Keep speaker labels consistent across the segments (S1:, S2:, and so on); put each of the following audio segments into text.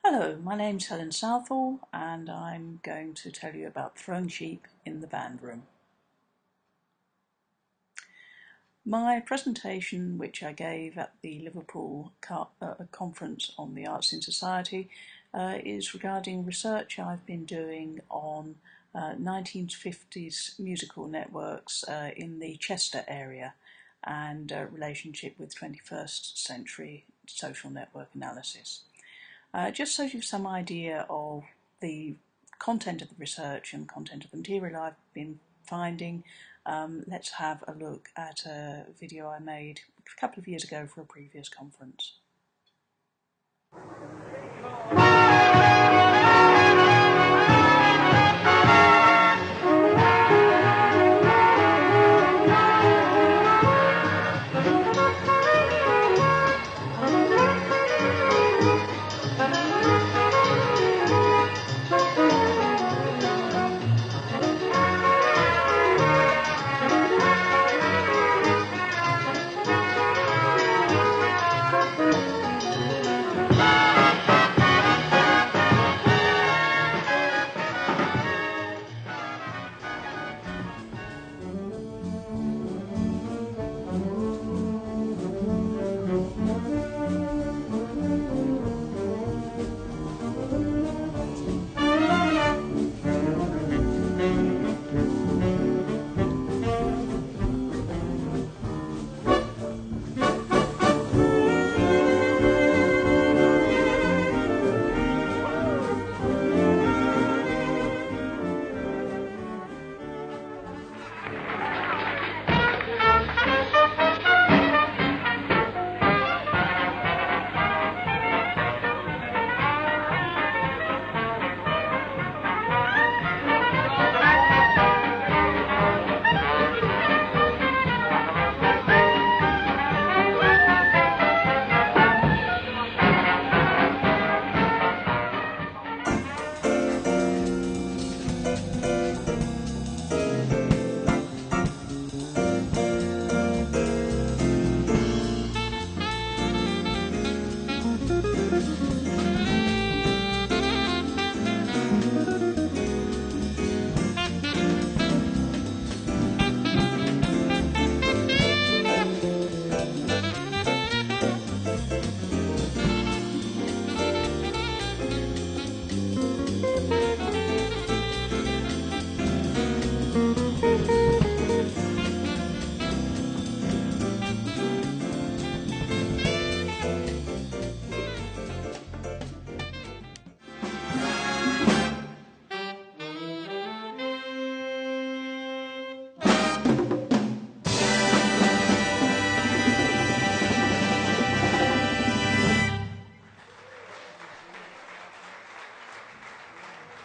S1: Hello, my name's Helen Southall and I'm going to tell you about throwing sheep in the Bandroom. My presentation, which I gave at the Liverpool conference on the arts in society, is regarding research I've been doing on 1950s musical networks in the Cheshire area and relationship with 21st century social network analysis. Just so you've some idea of the content of the research and content of the material I've been finding, let's have a look at a video I made a couple of years ago for a previous conference.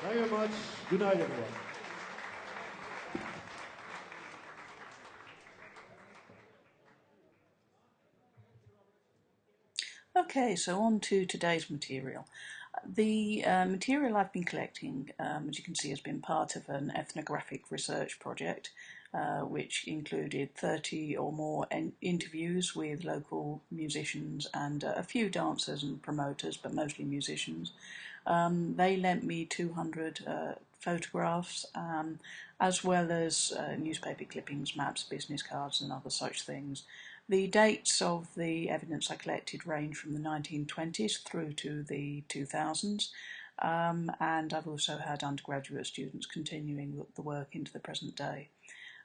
S2: Thank you very much. Good night, everyone.
S1: Okay, so on to today's material. The material I've been collecting, as you can see, has been part of an ethnographic research project which included 30 or more interviews with local musicians and a few dancers and promoters, but mostly musicians. They lent me 200 photographs, as well as newspaper clippings, maps, business cards and other such things. The dates of the evidence I collected range from the 1920s through to the 2000s, and I've also had undergraduate students continuing the work into the present day.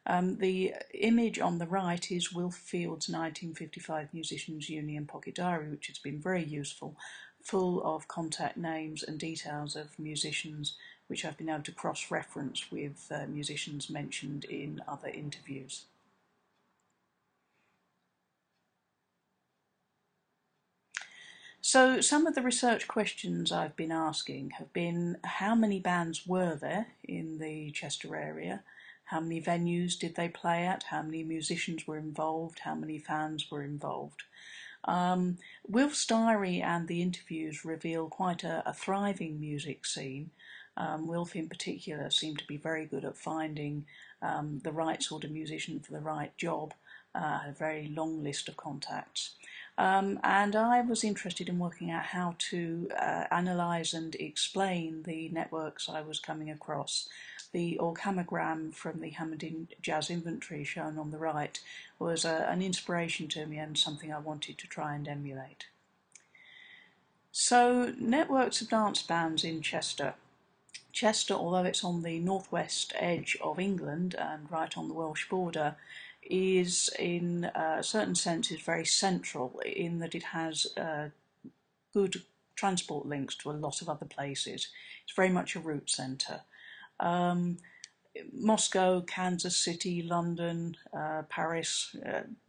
S1: The image on the right is Wilf Field's 1955 Musicians' Union pocket diary, which has been very useful, full of contact names and details of musicians which I've been able to cross-reference with musicians mentioned in other interviews. So some of the research questions I've been asking have been: how many bands were there in the Chester area? How many venues did they play at? How many musicians were involved? How many fans were involved? Wilf's diary and the interviews reveal quite a thriving music scene. Wilf in particular seemed to be very good at finding the right sort of musician for the right job, had a very long list of contacts. And I was interested in working out how to analyse and explain the networks I was coming across. The organogram from the Hammond Jazz Inventory shown on the right was an inspiration to me and something I wanted to try and emulate. So, networks of dance bands in Chester. Chester, although it's on the northwest edge of England and right on the Welsh border, is in certain senses very central in that it has good transport links to a lot of other places. It's very much a route centre. Moscow, Kansas City, London, Paris,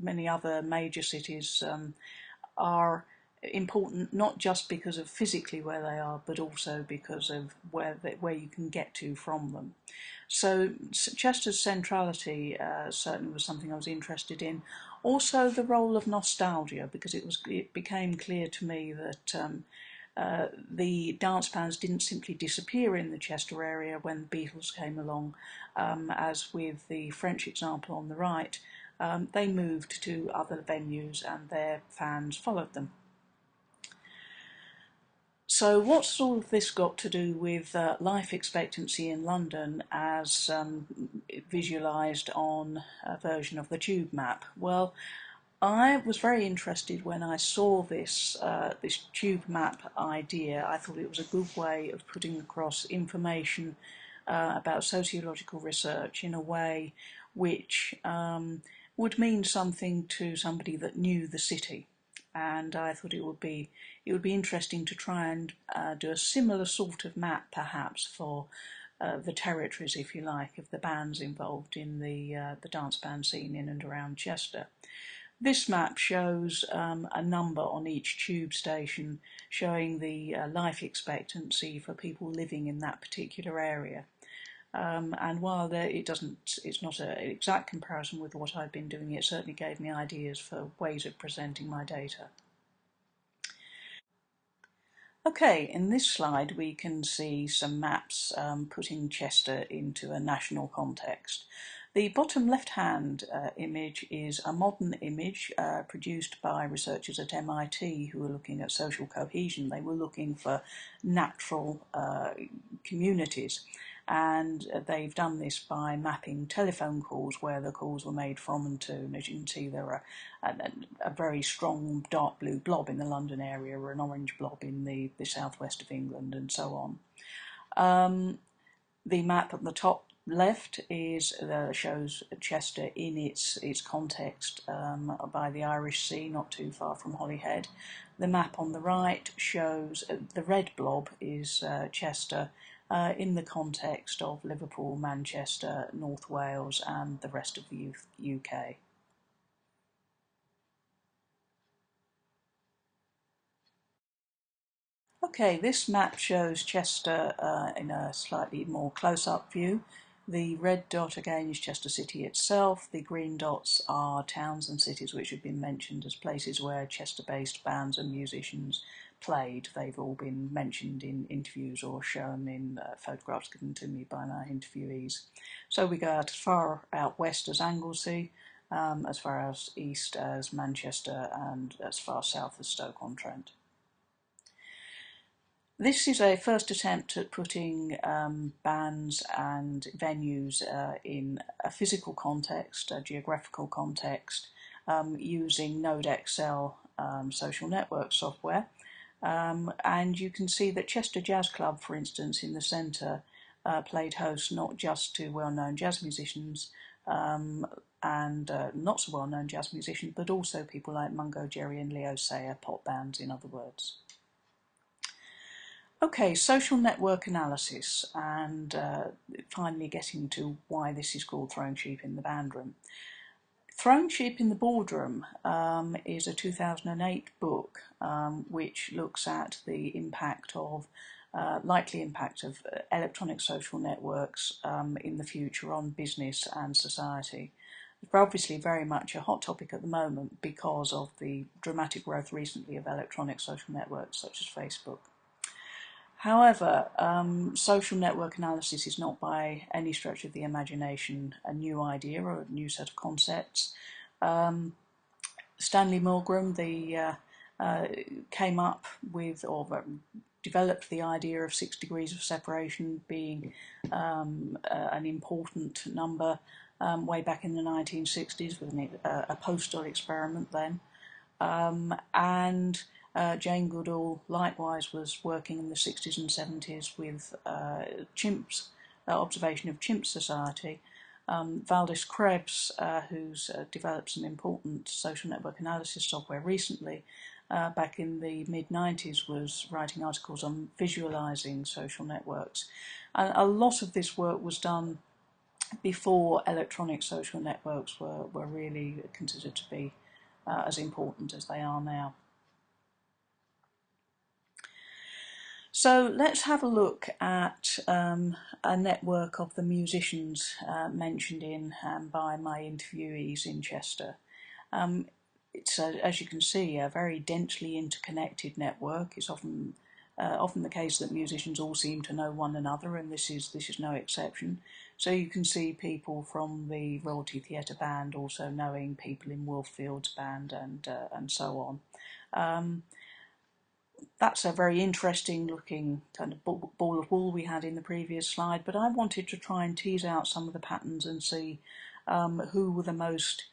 S1: many other major cities are important not just because of physically where they are, but also because of where you can get to from them. So Chester's centrality certainly was something I was interested in. Also the role of nostalgia, because it became clear to me that the dance bands didn't simply disappear in the Chester area when the Beatles came along, as with the French example on the right. They moved to other venues and their fans followed them. So what's all of this got to do with life expectancy in London as visualised on a version of the tube map? Well, I was very interested when I saw this tube map idea. I thought it was a good way of putting across information about sociological research in a way which would mean something to somebody that knew the city. And I thought it would be interesting to try and do a similar sort of map, perhaps, for the territories, if you like, of the bands involved in the dance band scene in and around Chester. This map shows a number on each tube station, showing the life expectancy for people living in that particular area. And while it's not an exact comparison with what I've been doing, it certainly gave me ideas for ways of presenting my data. Okay, in this slide we can see some maps putting Chester into a national context. The bottom left-hand image is a modern image produced by researchers at MIT who were looking at social cohesion. They were looking for natural communities, and they've done this by mapping telephone calls where the calls were made from and to. And as you can see, there are a very strong dark blue blob in the London area, or an orange blob in the southwest of England, and so on. The map at the top left shows Chester in its context by the Irish Sea, not too far from Holyhead. The map on the right shows the red blob is Chester in the context of Liverpool, Manchester, North Wales and the rest of the UK. Okay, this map shows Chester in a slightly more close-up view. The red dot again is Chester City itself. The green dots are towns and cities which have been mentioned as places where Chester-based bands and musicians played. They've all been mentioned in interviews or shown in photographs given to me by my interviewees. So we go as far out west as Anglesey, as far as east as Manchester, and as far south as Stoke-on-Trent. This is a first attempt at putting bands and venues in a physical context, a geographical context, using Node Excel social network software. And you can see that Chester Jazz Club, for instance, in the centre, played host not just to well-known jazz musicians and not so well-known jazz musicians, but also people like Mungo Jerry and Leo Sayer, pop bands in other words. Okay, social network analysis, and finally getting to why this is called Throwing Sheep in the Bandroom. Throwing Sheep in the Boardroom is a 2008 book which looks at the impact of likely impact of electronic social networks in the future on business and society. It's obviously very much a hot topic at the moment because of the dramatic growth recently of electronic social networks such as Facebook. However, social network analysis is not by any stretch of the imagination a new idea or a new set of concepts. Stanley Milgram came up with, or developed the idea of 6 degrees of separation being an important number way back in the 1960s with a postal experiment then. And Jane Goodall likewise was working in the 60s and 70s with chimps, observation of chimp society. Valdis Krebs, who's developed some important social network analysis software recently, back in the mid-90s was writing articles on visualizing social networks. And a lot of this work was done before electronic social networks were really considered to be as important as they are now. So let's have a look at a network of the musicians mentioned in by my interviewees in Chester. It's, as you can see, a very densely interconnected network. It's often the case that musicians all seem to know one another, and this is no exception. So you can see people from the Royalty Theatre Band also knowing people in Wilf's band and so on. That's a very interesting looking kind of ball of wool we had in the previous slide, but I wanted to try and tease out some of the patterns and see who were the most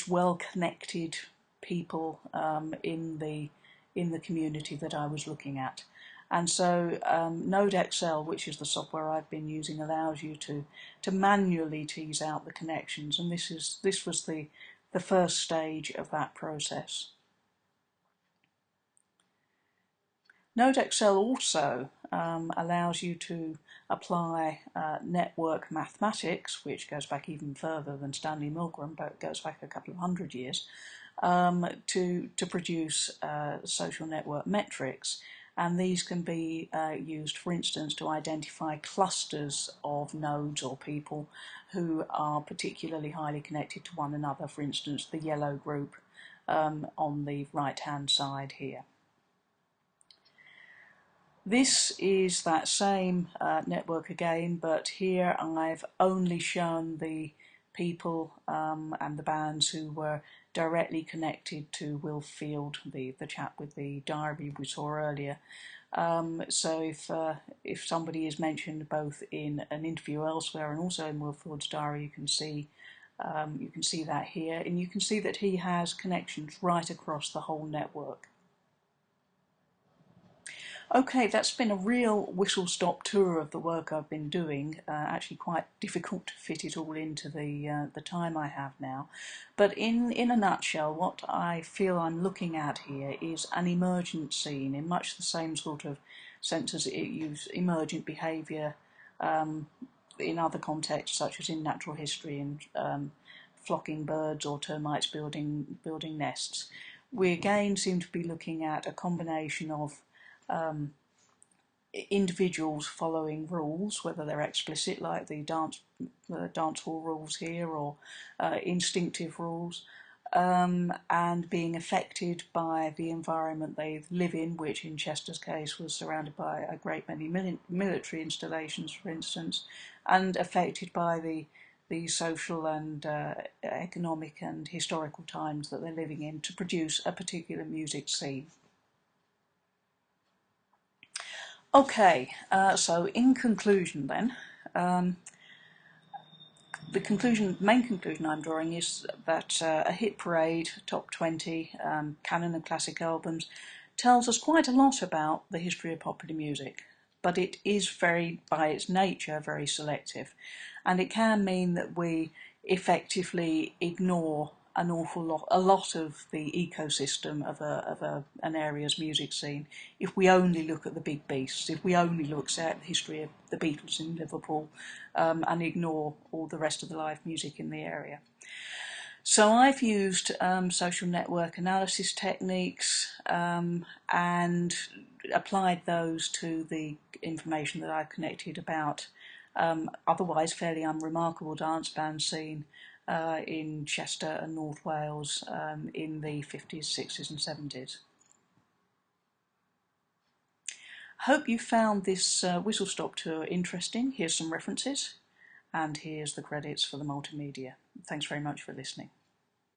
S1: well connected people in the community that I was looking at. And so Node Excel, which is the software I've been using, allows you to manually tease out the connections, and this was the first stage of that process. Node Excel also allows you to apply network mathematics, which goes back even further than Stanley Milgram, but it goes back a couple of hundred years, to produce social network metrics. And these can be used, for instance, to identify clusters of nodes or people who are particularly highly connected to one another, for instance, the yellow group on the right-hand side here. This is that same network again, but here I've only shown the people and the bands who were directly connected to Wilf Field, the chap with the diary we saw earlier. So if somebody is mentioned both in an interview elsewhere and also in Wilf Field's diary, you can see that here, and you can see that he has connections right across the whole network. Okay, that's been a real whistle-stop tour of the work I've been doing. Actually quite difficult to fit it all into the time I have now. But in a nutshell, what I feel I'm looking at here is an emergent scene in much the same sort of sense as it uses emergent behaviour in other contexts, such as in natural history and flocking birds or termites building nests. We again seem to be looking at a combination of individuals following rules, whether they're explicit like the dance hall rules here, or instinctive rules, and being affected by the environment they live in, which in Chester's case was surrounded by a great many military installations, for instance, and affected by the social and economic and historical times that they're living in to produce a particular music scene. Okay, so in conclusion then, the main conclusion I'm drawing is that a hit parade, top 20, canon and classic albums, tells us quite a lot about the history of popular music, but it is by its nature, very selective, and it can mean that we effectively ignore a lot of the ecosystem of an area's music scene if we only look at the big beasts, if we only look at the history of the Beatles in Liverpool and ignore all the rest of the live music in the area. So I've used social network analysis techniques and applied those to the information that I've connected about otherwise fairly unremarkable dance band scene in Chester and North Wales in the 50s, 60s and 70s. Hope you found this whistle-stop tour interesting. Here's some references, and here's the credits for the multimedia. Thanks very much for listening.